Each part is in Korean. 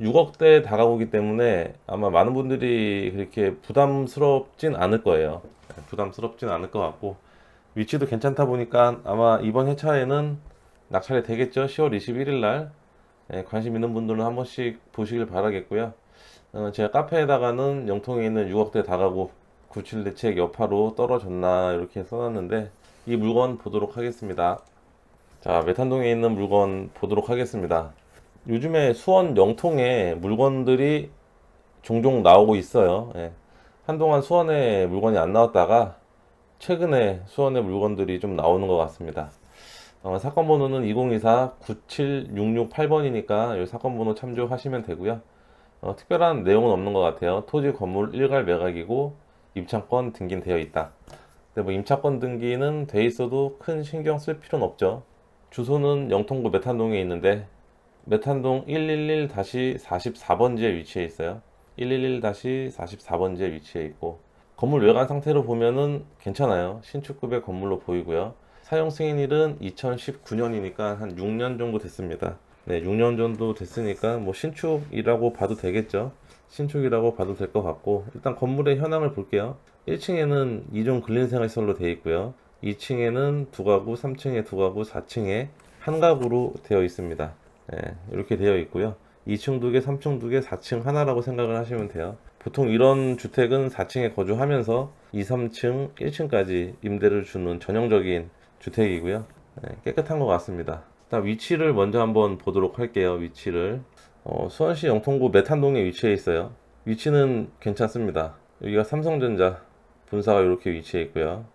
6억대 다가오기 때문에 아마 많은 분들이 그렇게 부담스럽진 않을 거예요. 부담스럽진 않을 것 같고, 위치도 괜찮다 보니까 아마 이번 회차에는 낙찰이 되겠죠. 10월 21일 날. 관심 있는 분들은 한 번씩 보시길 바라겠고요. 제가 카페에다가는 영통에 있는 6억대 다가구 97 대책 여파로 떨어졌나 이렇게 써놨는데, 이 물건 보도록 하겠습니다. 자, 메탄동에 있는 물건 보도록 하겠습니다. 요즘에 수원 영통에 물건들이 종종 나오고 있어요. 한동안 수원에 물건이 안 나왔다가 최근에 수원에 물건들이 좀 나오는 것 같습니다. 사건 번호는 2024-97668번이니까 이 사건 번호 참조하시면 되고요. 특별한 내용은 없는 것 같아요. 토지 건물 일괄 매각이고 임차권 등기는 되어 있다. 근데 뭐 임차권 등기는 돼 있어도 큰 신경 쓸 필요는 없죠. 주소는 영통구 메탄동에 있는데 메탄동 111-44번지에 위치해 있어요. 111-44번지에 위치해 있고, 건물 외관 상태로 보면은 괜찮아요. 신축급의 건물로 보이고요. 사용 승인일은 2019년이니까 한 6년 정도 됐습니다. 네, 6년 정도 됐으니까 뭐 신축이라고 봐도 되겠죠. 신축이라고 봐도 될 것 같고, 일단 건물의 현황을 볼게요. 1층에는 2종 근린생활시설로 되어 있고요. 2층에는 2가구, 3층에 2가구, 4층에 한 가구로 되어 있습니다. 이렇게 되어 있고요. 2층 2개, 3층 2개, 4층 하나라고 생각을 하시면 돼요. 보통 이런 주택은 4층에 거주하면서 2, 3층, 1층까지 임대를 주는 전형적인 주택이고요. 깨끗한 것 같습니다. 일단 위치를 먼저 한번 보도록 할게요. 위치를. 수원시 영통구 메탄동에 위치해 있어요. 위치는 괜찮습니다. 여기가 삼성전자 본사가 이렇게 위치해 있고요.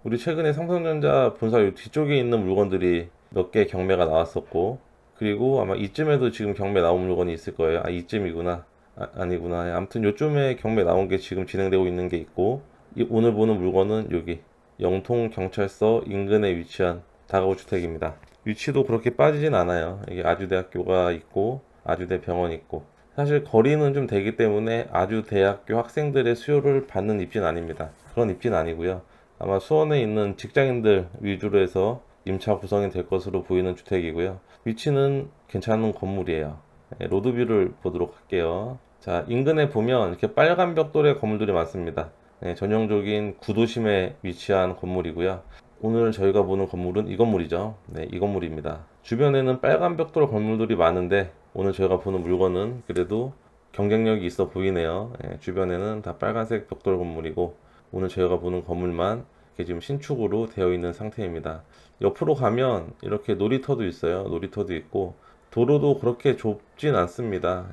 우리 최근에 삼성전자 본사 뒤쪽에 있는 물건들이 몇 개 경매가 나왔었고, 그리고 아마 이쯤에도 지금 경매 나온 물건이 있을 거예요. 아, 이쯤이구나. 아니구나. 아무튼 요쯤에 경매 나온 게 지금 진행되고 있는 게 있고, 오늘 보는 물건은 여기 영통경찰서 인근에 위치한 다가구 주택입니다. 위치도 그렇게 빠지진 않아요. 이게 아주대학교가 있고 아주대 병원 있고, 사실 거리는 좀 되기 때문에 아주대학교 학생들의 수요를 받는 입지는 아닙니다. 그런 입지는 아니고요. 아마 수원에 있는 직장인들 위주로 해서 임차 구성이 될 것으로 보이는 주택이고요. 위치는 괜찮은 건물이에요. 로드뷰를 보도록 할게요. 자, 인근에 보면 이렇게 빨간 벽돌의 건물들이 많습니다. 전형적인 구도심에 위치한 건물이고요. 오늘 저희가 보는 건물은 이 건물이죠. 네, 이 건물입니다. 주변에는 빨간 벽돌 건물들이 많은데 오늘 저희가 보는 물건은 그래도 경쟁력이 있어 보이네요. 주변에는 다 빨간색 벽돌 건물이고 오늘 저희가 보는 건물만 이렇게 지금 신축으로 되어 있는 상태입니다. 옆으로 가면 이렇게 놀이터도 있어요. 놀이터도 있고 도로도 그렇게 좁진 않습니다.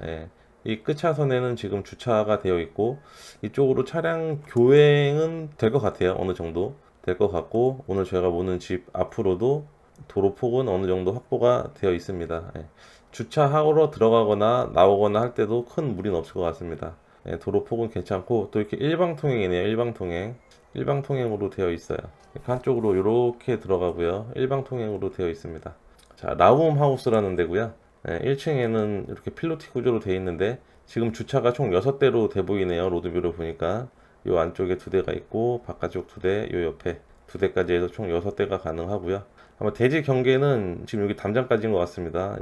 이 끝차선에는 지금 주차가 되어 있고 이쪽으로 차량 교행은 될 것 같아요. 어느 정도 될 것 같고, 오늘 저희가 보는 집 앞으로도 도로 폭은 어느 정도 확보가 되어 있습니다. 주차하러 들어가거나 나오거나 할 때도 큰 무리는 없을 것 같습니다. 도로 폭은 괜찮고 또 이렇게 일방통행이네요. 일방통행으로 되어 있어요. 한쪽으로 이렇게 들어가고요. 일방통행으로 되어 있습니다. 자, 라움 하우스라는 데고요. 1층에는 이렇게 필로티 구조로 되어 있는데 지금 주차가 총 6대로 돼 보이네요. 로드뷰를 보니까 요 안쪽에 2대가 있고 바깥쪽 2대, 요 옆에 2대까지 해서 총 6대가 가능하고요. 아마 대지 경계는 지금 여기 담장까지인 것 같습니다.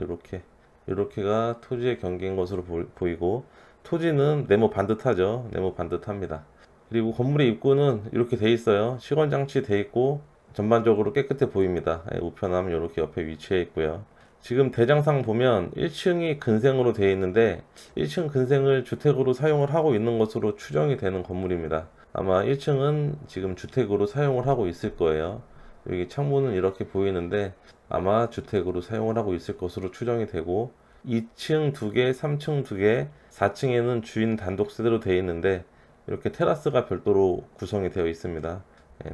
이렇게가 토지의 경계인 것으로 보이고, 토지는 네모 반듯하죠. 네모 반듯합니다. 그리고 건물의 입구는 이렇게 돼 있어요. 시건장치 돼 있고 전반적으로 깨끗해 보입니다. 우편함 이렇게 옆에 위치해 있고요. 지금 대장상 보면 1층이 근생으로 되어 있는데 1층 근생을 주택으로 사용을 하고 있는 것으로 추정이 되는 건물입니다. 아마 1층은 지금 주택으로 사용을 하고 있을 거예요. 여기 창문은 이렇게 보이는데 아마 주택으로 사용을 하고 있을 것으로 추정이 되고, 2층 2개, 3층 2개, 4층에는 주인 단독 세대로 되어 있는데 이렇게 테라스가 별도로 구성이 되어 있습니다.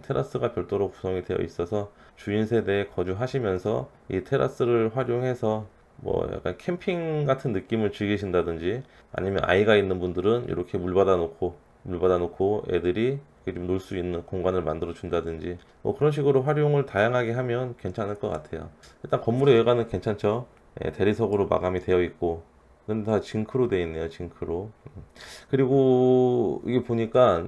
테라스가 별도로 구성이 되어 있어서 주인 세대에 거주하시면서 이 테라스를 활용해서 뭐 약간 캠핑 같은 느낌을 즐기신다든지, 아니면 아이가 있는 분들은 이렇게 물 받아 놓고 애들이 좀 놀 수 있는 공간을 만들어 준다든지, 뭐 그런 식으로 활용을 다양하게 하면 괜찮을 것 같아요. 일단 건물의 외관은 괜찮죠. 대리석으로 마감이 되어 있고, 근데 다 징크로 되어 있네요. 징크로. 그리고 이게 보니까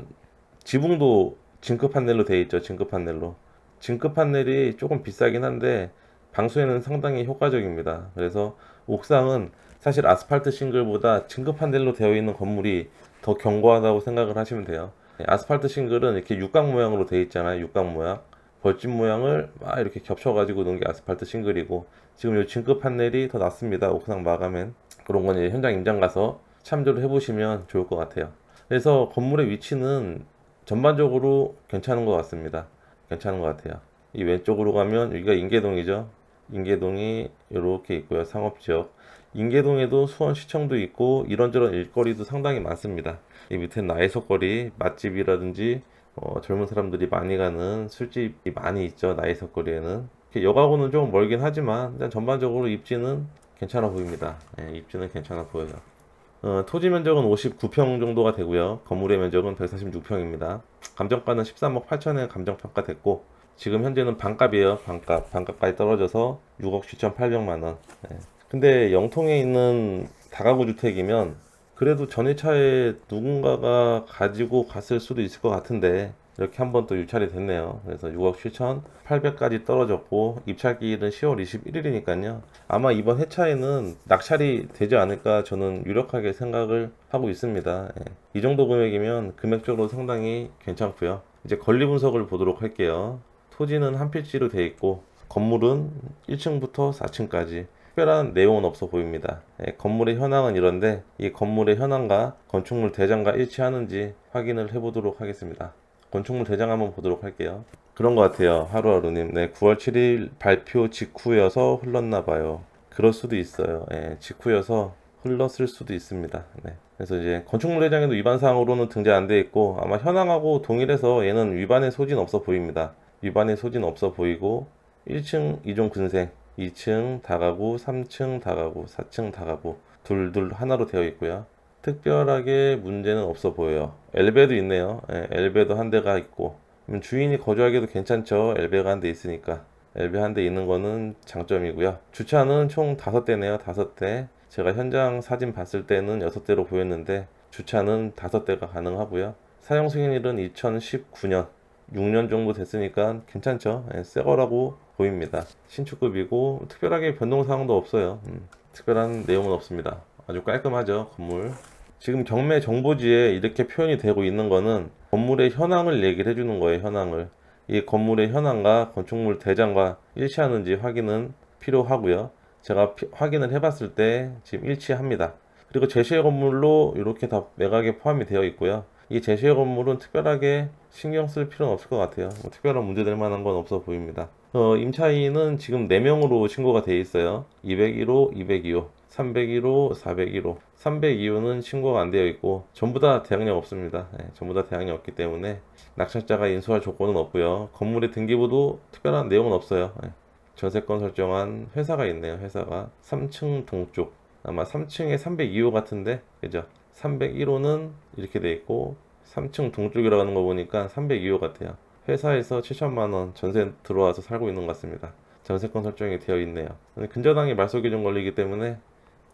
지붕도 징크 판넬로 되어 있죠. 징크 판넬로. 징크 판넬이 조금 비싸긴 한데 방수에는 상당히 효과적입니다. 그래서 옥상은 사실 아스팔트 싱글보다 진급 판넬로 되어 있는 건물이 더 견고하다고 생각을 하시면 돼요. 아스팔트 싱글은 이렇게 육각 모양으로 되어 있잖아요. 육각 모양. 벌집 모양을 막 이렇게 겹쳐가지고 놓은 게 아스팔트 싱글이고, 지금 이 진급 판넬이 더 낫습니다. 옥상 마감엔. 그런 건 이제 현장 임장 가서 참조를 해보시면 좋을 것 같아요. 그래서 건물의 위치는 전반적으로 괜찮은 것 같습니다. 괜찮은 것 같아요. 이 왼쪽으로 가면 여기가 인계동이죠. 인계동이 이렇게 있고요. 상업지역. 인계동에도 수원시청도 있고 이런저런 일거리도 상당히 많습니다. 이 밑에 나이석거리, 맛집이라든지 젊은 사람들이 많이 가는 술집이 많이 있죠. 나이석거리에는. 역하고는 좀 멀긴 하지만 일단 전반적으로 입지는 괜찮아 보입니다. 예, 입지는 괜찮아 보여요. 토지 면적은 59평 정도가 되고요. 건물의 면적은 146평입니다. 감정가는 13억 8천에 감정평가 됐고, 지금 현재는 반값이에요. 반값까지 떨어져서 6억 7,800만 원. 예. 근데 영통에 있는 다가구 주택이면 그래도 전회차에 누군가가 가지고 갔을 수도 있을 것 같은데, 이렇게 한번 또 유찰이 됐네요. 그래서 6억 7,800까지 떨어졌고, 입찰기일은 10월 21일이니까요. 아마 이번 회차에는 낙찰이 되지 않을까 저는 유력하게 생각을 하고 있습니다. 예. 이 정도 금액이면 금액적으로 상당히 괜찮고요. 이제 권리 분석을 보도록 할게요. 토지는 한 필지로 되어 있고, 건물은 1층부터 4층까지 특별한 내용은 없어 보입니다. 예, 건물의 현황은 이런데, 이 건물의 현황과 건축물 대장과 일치하는지 확인을 해보도록 하겠습니다. 건축물 대장 한번 보도록 할게요. 그런 것 같아요. 하루하루님. 네, 9월 7일 발표 직후여서 흘렀나 봐요. 그럴 수도 있어요. 예, 직후여서 흘렀을 수도 있습니다. 네. 그래서 이제 건축물 대장에도 위반 사항으로는 등재 안 돼 있고, 아마 현황하고 동일해서 얘는 위반의 소지는 없어 보입니다. 위반의 소지는 없어 보이고, 1층 이종 근생, 2층 다가구, 3층 다가구, 4층 다가구 둘둘 하나로 되어 있고요. 특별하게 문제는 없어 보여요. 엘베도 있네요. 예, 엘베도 한 대가 있고, 주인이 거주하기도 괜찮죠. 엘베가 한 대 있으니까. 엘베 한 대 있는 거는 장점이고요. 주차는 총 5대네요. 5대. 제가 현장 사진 봤을 때는 6대로 보였는데 주차는 5대가 가능하고요. 사용 승인일은 2019년, 6년 정도 됐으니까 괜찮죠. 예, 새 거라고 보입니다. 신축급이고 특별하게 변동사항도 없어요. 특별한 내용은 없습니다. 아주 깔끔하죠, 건물. 지금 경매 정보지에 이렇게 표현이 되고 있는 거는 건물의 현황을 얘기를 해주는 거예요. 현황을. 이 건물의 현황과 건축물 대장과 일치하는지 확인은 필요하고요. 제가 확인을 해봤을 때 지금 일치합니다. 그리고 제시의 건물로 이렇게 다 매각에 포함이 되어 있고요. 이 제시의 건물은 특별하게 신경 쓸 필요는 없을 것 같아요. 뭐 특별한 문제될 만한 건 없어 보입니다. 임차인은 지금 4명으로 신고가 되어 있어요. 201호, 202호, 301호, 401호. 302호는 신고가 안 되어 있고 전부 다 대항력 없습니다. 네, 전부 다 대항력 없기 때문에 낙찰자가 인수할 조건은 없고요. 건물의 등기부도 특별한 내용은 없어요. 네. 전세권 설정한 회사가 있네요. 회사가 3층 동쪽, 아마 3층에 302호 같은데, 그죠? 301호는 이렇게 돼 있고 3층 동쪽이라고 하는 거 보니까 302호 같아요. 회사에서 7천만 원 전세 들어와서 살고 있는 것 같습니다. 전세권 설정이 되어 있네요. 근저당이 말소 기준 권리이기 때문에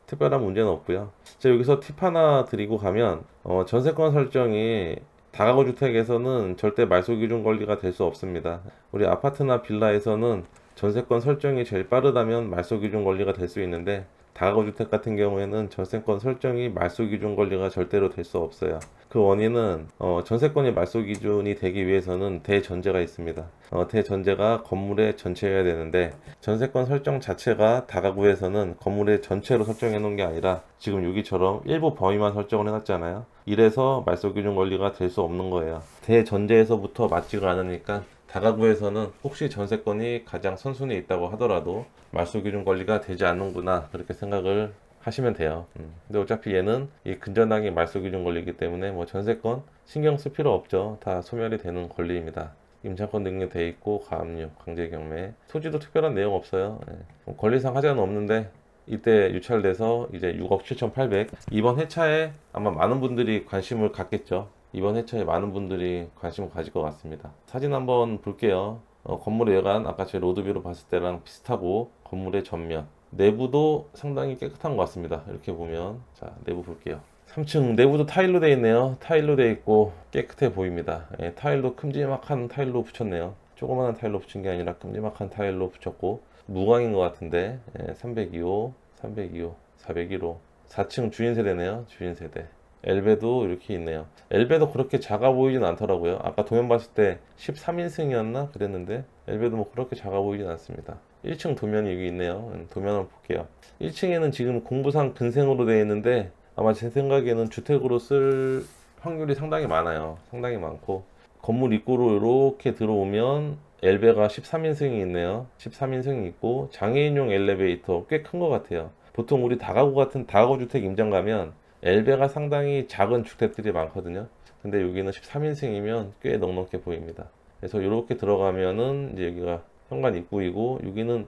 특별한 문제는 없고요. 자, 여기서 팁 하나 드리고 가면, 전세권 설정이 다가구 주택에서는 절대 말소 기준 권리가 될 수 없습니다. 우리 아파트나 빌라에서는 전세권 설정이 제일 빠르다면 말소 기준 권리가 될 수 있는데, 다가구 주택 같은 경우에는 전세권 설정이 말소 기준 권리가 절대로 될 수 없어요. 그 원인은 전세권이 말소 기준이 되기 위해서는 대전제가 있습니다. 대전제가 건물의 전체여야 되는데, 전세권 설정 자체가 다가구에서는 건물의 전체로 설정해 놓은 게 아니라 지금 여기처럼 일부 범위만 설정을 해놨잖아요. 이래서 말소 기준 권리가 될 수 없는 거예요. 대전제에서부터 맞지가 않으니까 다가구에서는 혹시 전세권이 가장 선순위에 있다고 하더라도 말소 기준 권리가 되지 않는구나, 그렇게 생각을 하시면 돼요. 근데 어차피 얘는 이 근저당이 말소 기준 권리이기 때문에 뭐 전세권 신경 쓸 필요 없죠. 다 소멸이 되는 권리입니다. 임차권 등록돼 있고 가압류, 강제경매, 토지도 특별한 내용 없어요. 예. 뭐 권리상 하자는 없는데 이때 유찰돼서 이제 6억 7,800. 이번 회차에 아마 많은 분들이 관심을 갖겠죠. 이번 회차에 많은 분들이 관심을 가질 것 같습니다. 사진 한번 볼게요. 건물의 외관 아까 제 로드뷰로 봤을 때랑 비슷하고, 건물의 전면 내부도 상당히 깨끗한 것 같습니다. 이렇게 보면, 자, 내부 볼게요. 3층 내부도 타일로 되어 있네요. 타일로 되어 있고 깨끗해 보입니다. 예, 타일도 큼지막한 타일로 붙였네요. 조그마한 타일로 붙인 게 아니라 큼지막한 타일로 붙였고 무광인 것 같은데, 예, 302호, 302호. 401호. 4층 주인 세대네요. 주인 세대. 엘베도 이렇게 있네요. 엘베도 그렇게 작아 보이진 않더라고요. 아까 도면 봤을 때 13인승이었나 그랬는데 엘베도 뭐 그렇게 작아 보이진 않습니다. 1층 도면이 여기 있네요. 도면 한번 볼게요. 1층에는 지금 공부상 근생으로 되어 있는데 아마 제 생각에는 주택으로 쓸 확률이 상당히 많아요. 상당히 많고 건물 입구로 이렇게 들어오면 엘베가 13인승이 있네요. 13인승이 있고 장애인용 엘리베이터 꽤 큰 것 같아요. 보통 우리 다가구 같은 다가구 주택 임장 가면 엘베가 상당히 작은 주택들이 많거든요. 근데 여기는 13인승이면 꽤 넉넉해 보입니다. 그래서 이렇게 들어가면은 이제 여기가 현관 입구이고 여기는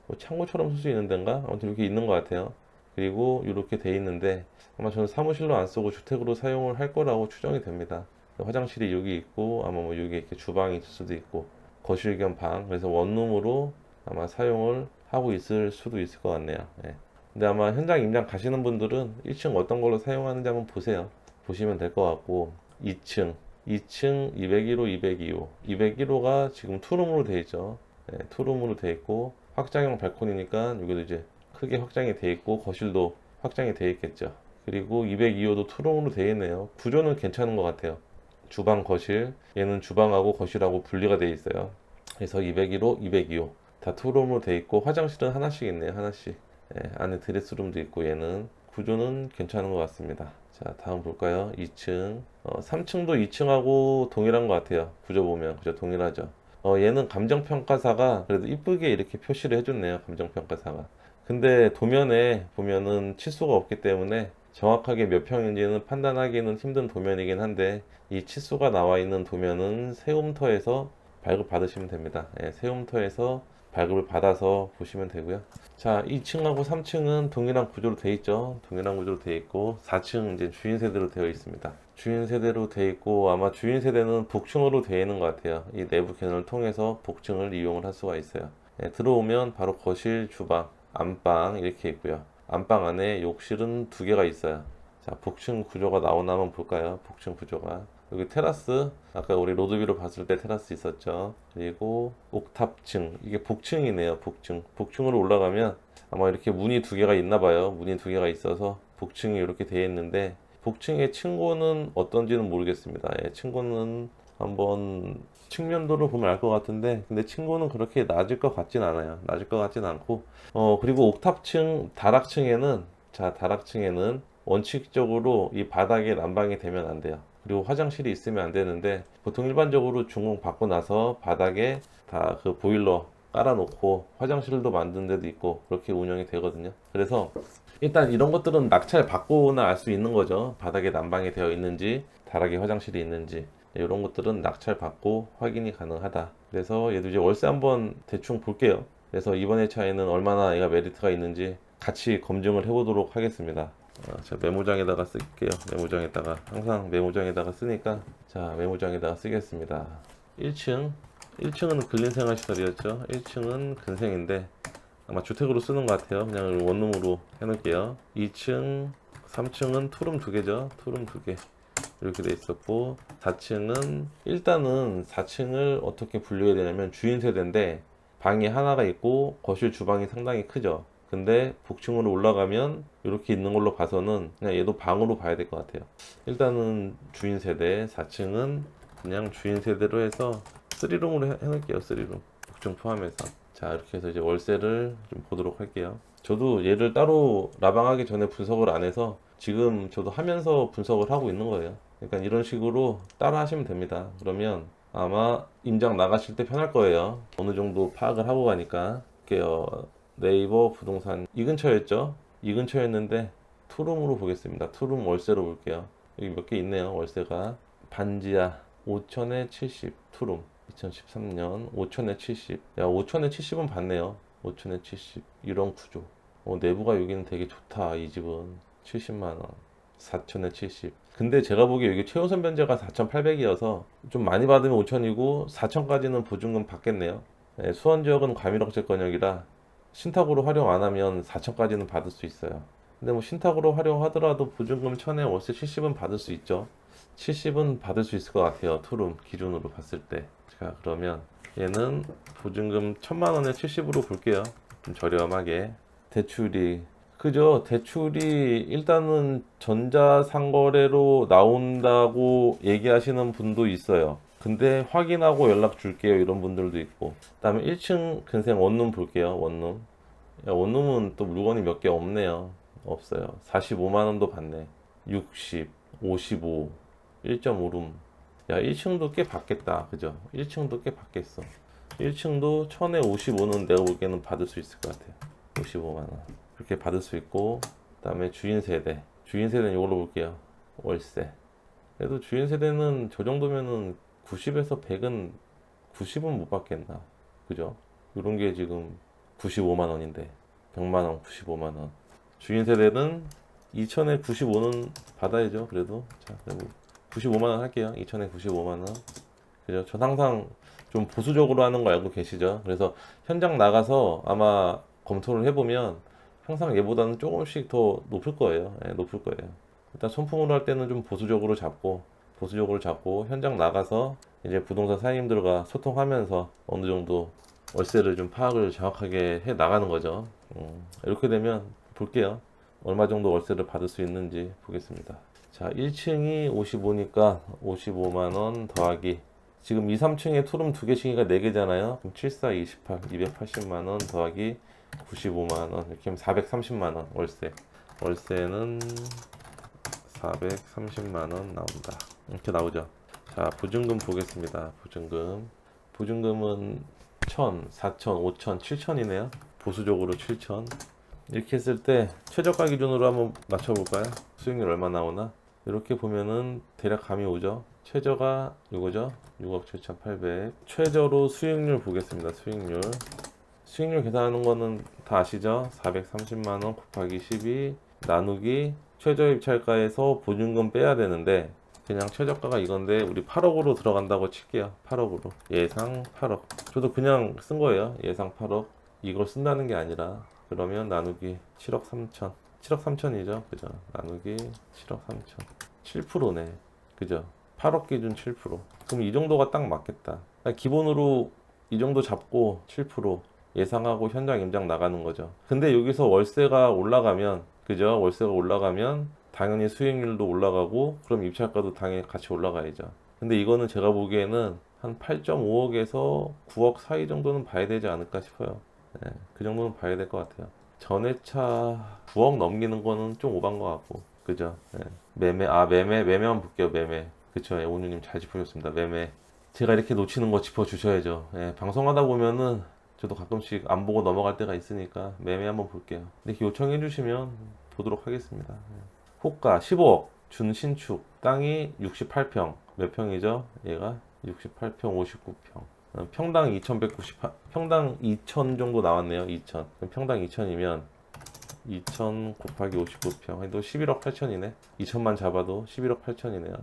뭐 창고처럼 쓸 수 있는 데인가? 아무튼 이렇게 있는 것 같아요. 그리고 이렇게 돼 있는데 아마 저는 사무실로 안 쓰고 주택으로 사용을 할 거라고 추정이 됩니다. 화장실이 여기 있고 아마 뭐 여기 이렇게 주방이 있을 수도 있고 거실 겸 방, 그래서 원룸으로 아마 사용을 하고 있을 수도 있을 것 같네요. 예. 근데 아마 현장 임장 가시는 분들은 1층 어떤 걸로 사용하는지 한번 보세요. 보시면 될 것 같고 2층 201호 202호 201호가 지금 투룸으로 되어 있죠. 예, 투룸으로 되어 있고 확장형 발코니니까 여기도 이제 크게 확장이 되어 있고 거실도 확장이 되어 있겠죠. 그리고 202호도 투룸으로 되어 있네요. 구조는 괜찮은 것 같아요. 주방 거실, 얘는 주방하고 거실하고 분리가 되어 있어요. 그래서 201호 202호 다 투룸으로 되어 있고 화장실은 하나씩 있네요. 하나씩. 예, 안에 드레스룸도 있고 얘는 구조는 괜찮은 것 같습니다. 자, 다음 볼까요? 2층. 3층도 2층하고 동일한 것 같아요. 구조 보면 그죠? 동일하죠. 얘는 감정평가사가 그래도 이쁘게 이렇게 표시를 해줬네요. 감정평가사가. 근데 도면에 보면은 치수가 없기 때문에 정확하게 몇 평인지는 판단하기는 힘든 도면이긴 한데 이 치수가 나와 있는 도면은 세움터에서 발급 받으시면 됩니다. 예, 세움터에서 발급을 받아서 보시면 되고요. 자, 2층하고 3층은 동일한 구조로 되어 있죠. 동일한 구조로 되어 있고 4층 이제 주인 세대로 되어 있습니다. 주인 세대로 되어 있고 아마 주인 세대는 복층으로 되어 있는 것 같아요. 이 내부 견을 통해서 복층을 이용을 할 수가 있어요. 예, 들어오면 바로 거실, 주방, 안방 이렇게 있고요. 안방 안에 욕실은 2개가 있어요. 자, 복층 구조가 나오나 한번 볼까요? 복층 구조가. 여기 테라스, 아까 우리 로드뷰로 봤을 때 테라스 있었죠. 그리고 옥탑층, 이게 복층이네요. 복층. 복층으로 올라가면 아마 이렇게 문이 2개가 있나 봐요. 문이 2개가 있어서 복층이 이렇게 되어 있는데 복층의 층고는 어떤지는 모르겠습니다. 예, 층고는 한번 측면도를 보면 알 것 같은데 근데 층고는 그렇게 낮을 것 같진 않아요. 낮을 것 같진 않고 그리고 옥탑층, 다락층에는 자, 다락층에는 원칙적으로 이 바닥에 난방이 되면 안 돼요. 그리고 화장실이 있으면 안 되는데 보통 일반적으로 준공 받고 나서 바닥에 다 그 보일러 깔아놓고 화장실도 만든 데도 있고 그렇게 운영이 되거든요. 그래서 일단 이런 것들은 낙찰 받고나 알 수 있는 거죠. 바닥에 난방이 되어 있는지 다락에 화장실이 있는지 이런 것들은 낙찰 받고 확인이 가능하다. 그래서 얘도 이제 월세 한번 대충 볼게요. 그래서 이번 회차에는 얼마나 얘가 메리트가 있는지 같이 검증을 해보도록 하겠습니다. 자, 메모장에다가 쓸게요. 메모장에다가 항상 메모장에다가 쓰니까 자, 메모장에다가 쓰겠습니다. 1층은 근린생활시설이었죠. 1층은 근생인데 아마 주택으로 쓰는 것 같아요. 그냥 원룸으로 해놓을게요. 2층, 3층은 투룸 2개죠. 투룸 2개 이렇게 돼 있었고 4층은 일단은 4층을 어떻게 분류해야 되냐면 주인 세대인데 방이 하나가 있고 거실 주방이 상당히 크죠. 근데 복층으로 올라가면 이렇게 있는 걸로 봐서는 그냥 얘도 방으로 봐야 될 것 같아요. 일단은 주인 세대 4층은 그냥 주인 세대로 해서 3룸으로 해놓을게요. 3룸 복층 포함해서. 자, 이렇게 해서 이제 월세를 좀 보도록 할게요. 저도 얘를 따로 라방하기 전에 분석을 안 해서 지금 저도 하면서 분석을 하고 있는 거예요. 그러니까 이런 식으로 따라 하시면 됩니다. 그러면 아마 임장 나가실 때 편할 거예요. 어느 정도 파악을 하고 가니까. 할게요. 네이버 부동산 이 근처였죠? 이 근처였는데 투룸으로 보겠습니다. 투룸 월세로 볼게요. 여기 몇 개 있네요. 월세가 반지하 5천에 70 투룸 2013년 5천에 70. 야, 5천에 70은 받네요. 5천에 70 이런 구조. 내부가 여기는 되게 좋다. 이 집은 70만원 4천에 70. 근데 제가 보기에 여기 최우선 변제가 4,800이어서 좀 많이 받으면 5천이고 4천까지는 보증금 받겠네요. 네, 수원지역은 과밀억제권역이라 신탁으로 활용 안 하면 4천까지는 받을 수 있어요. 근데 뭐 신탁으로 활용하더라도 보증금 1,000에 월세 70은 받을 수 있죠. 70은 받을 수 있을 것 같아요. 투룸 기준으로 봤을 때. 자, 그러면 얘는 보증금 1,000만 원에 70으로 볼게요. 좀 저렴하게. 대출이 그죠. 대출이 일단은 전자상거래로 나온다고 얘기하시는 분도 있어요. 근데 확인하고 연락 줄게요. 이런 분들도 있고. 그다음에 1층 근생 원룸 볼게요. 원룸. 야, 원룸은 또 물건이 몇 개 없네요. 없어요. 45만 원도 받네. 60, 55, 1.5룸. 야, 1층도 꽤 받겠다. 그죠? 1층도 꽤 받겠어. 1층도 1000에 55는 내가 보기에는 받을 수 있을 것 같아요. 55만 원. 그렇게 받을 수 있고, 그다음에 주인 세대. 주인 세대는 이걸로 볼게요. 월세. 그래도 주인 세대는 저 정도면은 90에서 100은 90은 못 받겠나. 그죠? 이런 게 지금 95만 원인데 100만 원, 95만 원. 주인 세대는 2천에 95는 받아야죠. 그래도 자, 그리고 95만 원 할게요. 2천에 95만 원. 그죠? 전 항상 좀 보수적으로 하는 거 알고 계시죠? 그래서 현장 나가서 아마 검토를 해보면 항상 얘보다는 조금씩 더 높을 거예요. 예, 높을 거예요. 일단 손품으로 할 때는 좀 보수적으로 잡고 현장 나가서 이제 부동산 사장님들과 소통하면서 어느 정도 월세를 좀 파악을 정확하게 해 나가는 거죠. 이렇게 되면 볼게요. 얼마 정도 월세를 받을 수 있는지 보겠습니다. 자, 1층이 55니까 55만 원 더하기 지금 2, 3층에 투룸 두 개씩이니까 4개잖아요. 그럼 7, 4, 28, 280만 원 더하기 95만 원 이렇게 하면 430만 원 월세. 월세는 430만 원 나온다. 이렇게 나오죠. 자, 보증금 보겠습니다. 보증금은 1000, 4000, 5000, 7000이네요. 보수적으로 7000. 이렇게 했을 때 최저가 기준으로 한번 맞춰볼까요? 수익률 얼마 나오나? 이렇게 보면은 대략 감이 오죠. 최저가 이거죠. 6억 7,800. 최저로 수익률 보겠습니다. 수익률 계산하는 거는 다 아시죠? 430만 원 곱하기 12 나누기 최저 입찰가에서 보증금 빼야 되는데 그냥 최저가가 이건데 우리 8억으로 들어간다고 칠게요. 8억으로. 예상 8억. 저도 그냥 쓴 거예요. 예상 8억. 이걸 쓴다는 게 아니라 그러면 나누기 7억 3천. 7억 3천이죠. 그죠? 나누기 7억 3천. 7%네. 그죠? 8억 기준 7%. 그럼 이 정도가 딱 맞겠다. 기본으로 이 정도 잡고 7% 예상하고 현장 임장 나가는 거죠. 근데 여기서 월세가 올라가면 그죠? 월세가 올라가면 당연히 수익률도 올라가고 그럼 입찰가도 당연히 같이 올라가야죠. 근데 이거는 제가 보기에는 한 8.5억에서 9억 사이 정도는 봐야 되지 않을까 싶어요. 네, 그 정도는 봐야 될 것 같아요. 전회차 9억 넘기는 거는 좀 오반 것 같고 그죠? 네. 매매만 볼게요. 매매. 그쵸? 예, 오누님 잘 짚어주셨습니다. 매매. 제가 이렇게 놓치는 거 짚어주셔야죠. 예, 방송하다 보면은 저도 가끔씩 안 보고 넘어갈 때가 있으니까 매매 한번 볼게요. 이렇게 요청해 주시면 보도록 하겠습니다. 예. 호가 15억 준신축 땅이 68평 몇 평이죠? 얘가 68평 59평 평당 2198 평당 2000 정도 나왔네요. 2000 평당 2000이면 2000 곱하기 59평 또 11억 8천이네. 2000만 잡아도 11억 8천이네요.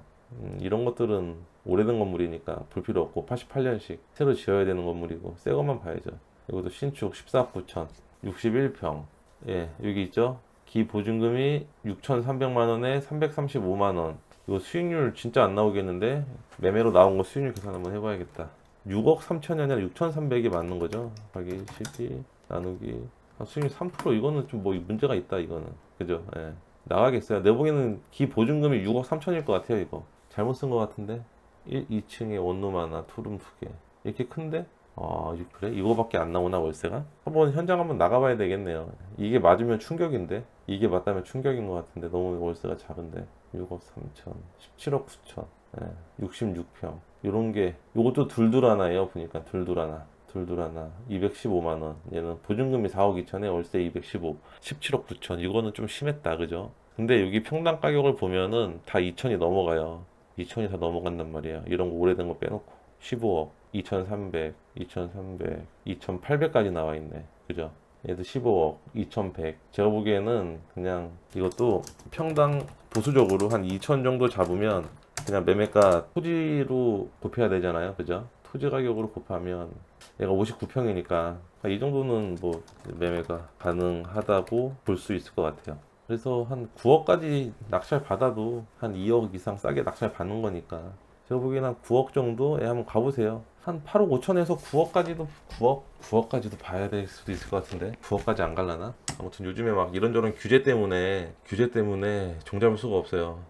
이런 것들은 오래된 건물이니까 볼 필요 없고 88년식 새로 지어야 되는 건물이고 새 것만 봐야죠. 이것도 신축 14억 9천 61평. 예, 여기 있죠. 기보증금이 6,300만 원에 335만 원. 이거 수익률 진짜 안 나오겠는데 매매로 나온 거 수익률 계산 한번 해봐야겠다. 6억 3천이 아니라 6,300이 맞는 거죠. 곱하기 12 나누기 수익률 3% 이거는 좀 뭐 문제가 있다 이거는. 그죠? 예. 나가겠어요. 내 보기에는 기보증금이 6억 3천일 것 같아요. 이거 잘못 쓴 것 같은데 2층에 원룸 하나 투룸 2개 이렇게 큰데 그래? 이거밖에 안 나오나 월세가? 한번 현장 한번 나가봐야 되겠네요. 이게 맞으면 충격인데 이게 맞다면 충격인 것 같은데 너무 월세가 작은데 6억 3천 17억 9천 66평 요런 게 요것도 둘둘하나예요. 보니까 둘둘하나 215만 원. 얘는 보증금이 4억 2천에 월세 215 17억 9천. 이거는 좀 심했다. 그죠? 근데 여기 평당 가격을 보면은 다 2천이 넘어가요. 2천이 다 넘어간단 말이에요. 이런 거 오래된 거 빼놓고 15억 2,300 2,800까지 나와 있네. 그죠? 얘도 15억 2,100. 제가 보기에는 그냥 이것도 평당 보수적으로 한 2천 정도 잡으면 그냥 매매가 토지로 곱해야 되잖아요. 그죠? 토지 가격으로 곱하면 얘가 59평이니까 이 정도는 뭐 매매가 가능하다고 볼 수 있을 것 같아요. 그래서 한 9억까지 낙찰 받아도 한 2억 이상 싸게 낙찰 받는 거니까 제가 보기에는 한 9억 정도에 한번 가보세요. 한 8억 5천에서 9억까지도 9억까지도 봐야 될 수도 있을 것 같은데 9억까지 안 갈라나? 아무튼 요즘에 막 이런저런 규제 때문에 종잡을 수가 없어요.